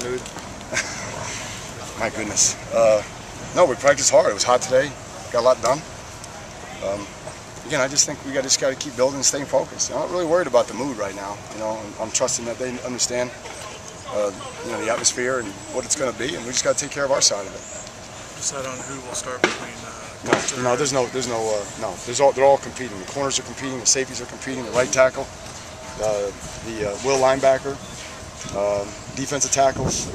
mood? My goodness. No, we practiced hard. It was hot today. Got a lot done. Again, I just think we just got to keep building and staying focused. I'm not really worried about the mood right now. You know, I'm trusting that they understand, you know, the atmosphere and what it's going to be, and we just got to take care of our side of it. Decide on who will start between. No, they're all competing. The corners are competing, the safeties are competing, the right tackle, the will linebacker, defensive tackles.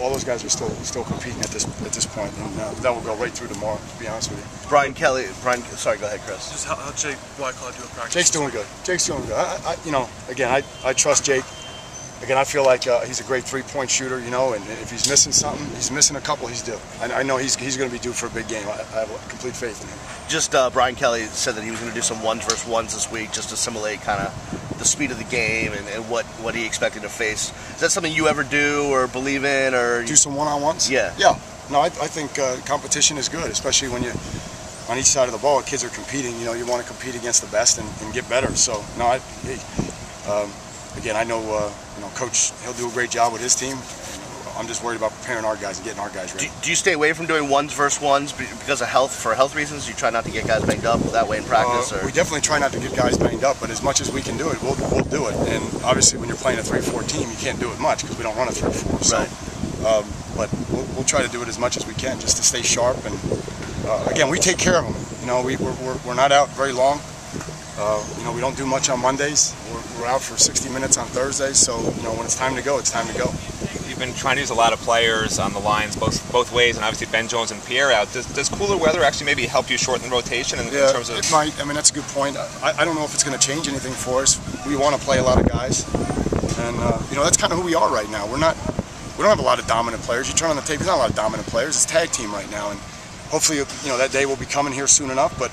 All those guys are still competing at this point, and that will go right through tomorrow. To be honest with you. Brian, sorry, go ahead, Chris. Just how Jake Whiteclaw doing practice? Jake's doing good. Jake's doing good. You know, again, I trust Jake. Again, I feel like he's a great three-point shooter, you know, and if he's missing something, he's missing a couple, he's due. I know he's going to be due for a big game. I have complete faith in him. Just Brian Kelly said that he was going to do some ones versus ones this week just to simulate kind of the speed of the game and what he expected to face. Is that something you ever do or believe in? Or do some one-on-ones? Yeah. Yeah. No, I think competition is good, especially when you on each side of the ball, kids are competing. You know, you want to compete against the best and get better. So, no, again, I know, you know, Coach, he'll do a great job with his team. I'm just worried about preparing our guys and getting our guys ready. Do you stay away from doing ones versus ones because of for health reasons? You try not to get guys banged up that way in practice? Or? We definitely try not to get guys banged up, but as much as we can do it, we'll do it. And obviously, when you're playing a 3-4 team, you can't do it much because we don't run a 3-4. So, right. But we'll try to do it as much as we can just to stay sharp. And again, we take care of them. You know, we're not out very long. You know, we don't do much on Mondays. We're out for 60 minutes on Thursdays. So, you know, when it's time to go, it's time to go. You've been trying to use a lot of players on the lines both ways, and obviously Ben Jones and Pierre out. Does cooler weather actually maybe help you shorten the rotation in terms of? It might. I mean, that's a good point. I don't know if it's going to change anything for us. We want to play a lot of guys, and you know, that's kind of who we are right now. We don't have a lot of dominant players. You turn on the tape, there's not a lot of dominant players. It's tag team right now, and hopefully, you know, that day will be coming here soon enough. But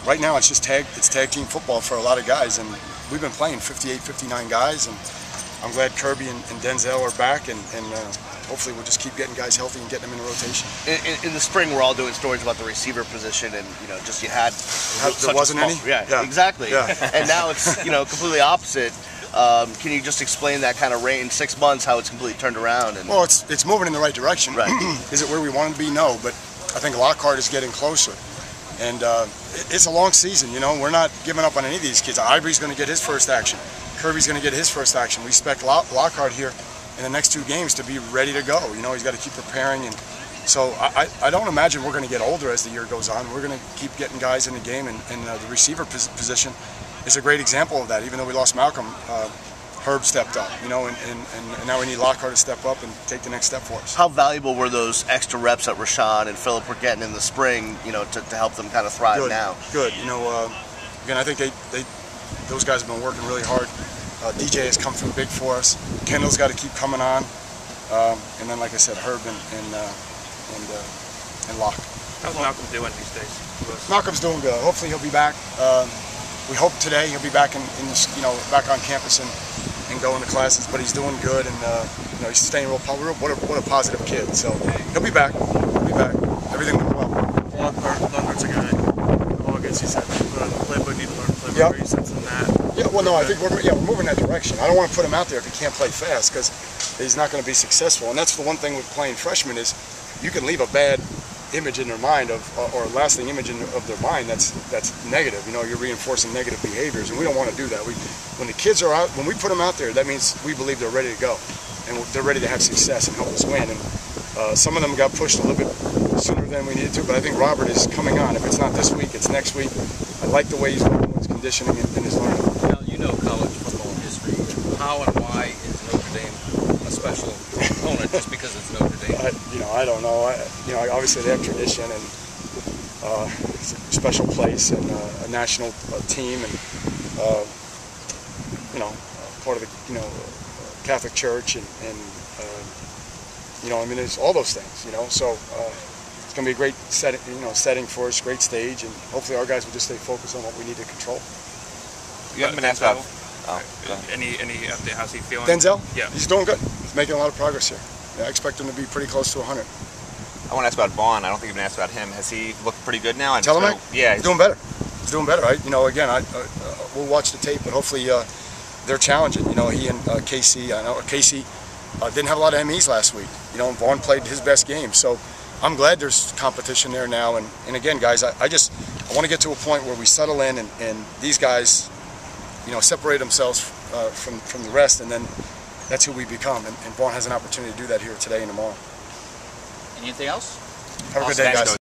right now, it's just tag team football for a lot of guys, and we've been playing 58, 59 guys, and I'm glad Kirby and Denzel are back, and hopefully we'll just keep getting guys healthy and getting them in the rotation. In the spring, we're all doing stories about the receiver position, and you know, just there wasn't any. Yeah, exactly. Yeah. And now it's, you know, completely opposite. Can you just explain that kind of rate in 6 months, how it's completely turned around? And well, it's moving in the right direction. Right. Is it where we want it to be? No, but I think Lockhart is getting closer. And it's a long season, you know. We're not giving up on any of these kids. Ivory's going to get his first action. Kirby's going to get his first action. We expect Lockhart here in the next 2 games to be ready to go. You know, he's got to keep preparing. And so I don't imagine we're going to get older as the year goes on. We're going to keep getting guys in the game, and the receiver position is a great example of that. Even though we lost Malcolm, Herb stepped up, you know, and now we need Lockhart to step up and take the next step for us. How valuable were those extra reps that Rashawn and Phillip were getting in the spring, you know, to help them kind of thrive now? Good. You know, again, I think those guys have been working really hard. DJ has come through big for us. Kendall's got to keep coming on, and then, like I said, Herb and Locke. How's Malcolm doing these days? Malcolm's doing good. Hopefully he'll be back. We hope today he'll be back you know, back on campus and going to classes. But he's doing good, and you know, he's staying real. What a positive kid. So he'll be back. He'll be back. Everything went well. Lockhart's a guy. August, he said, put on the playbook. Need to learn the playbook. Yep. Are you sensing that? Yeah. Well, no, I think we're moving that direction. I don't want to put him out there if he can't play fast, because he's not going to be successful. And that's the one thing with playing freshmen is you can leave a bad image in their mind or lasting image of their mind that's negative. You know, you're reinforcing negative behaviors, and we don't want to do that. When the kids are out, when we put them out there, that means we believe they're ready to go, and they're ready to have success and help us win. And some of them got pushed a little bit sooner than we needed to, but I think Robert is coming on. If it's not this week, it's next week. I like the way he's working with his conditioning and his learning. Now, you know college football history. How and why is Notre Dame a special opponent just because it's Notre Dame? You know, I don't know. You know, obviously they have tradition, and it's a special place, and a national team, and you know, part of the, you know, Catholic Church, and you know, I mean, there's all those things, you know. So it's going to be a great setting for us, great stage, and hopefully our guys will just stay focused on what we need to control. You haven't been asked about. Any update? How's he feeling? Denzel? Yeah. He's doing good. He's making a lot of progress here. Yeah, I expect him to be pretty close to 100. I want to ask about Vaughn. I don't think you've been asked about him. Has he looked pretty good now? And Telemac? so, yeah, he's doing better. He's doing better. You know, again, we'll watch the tape, but hopefully they're challenging. You know, he and Casey. I know Casey didn't have a lot of MEs last week. You know, and Vaughn played his best game. So I'm glad there's competition there now. And again, guys, I want to get to a point where we settle in and these guys, you know, separate themselves from the rest, and then that's who we become. And Vaughn has an opportunity to do that here today and tomorrow. Anything else? Have a good day, guys.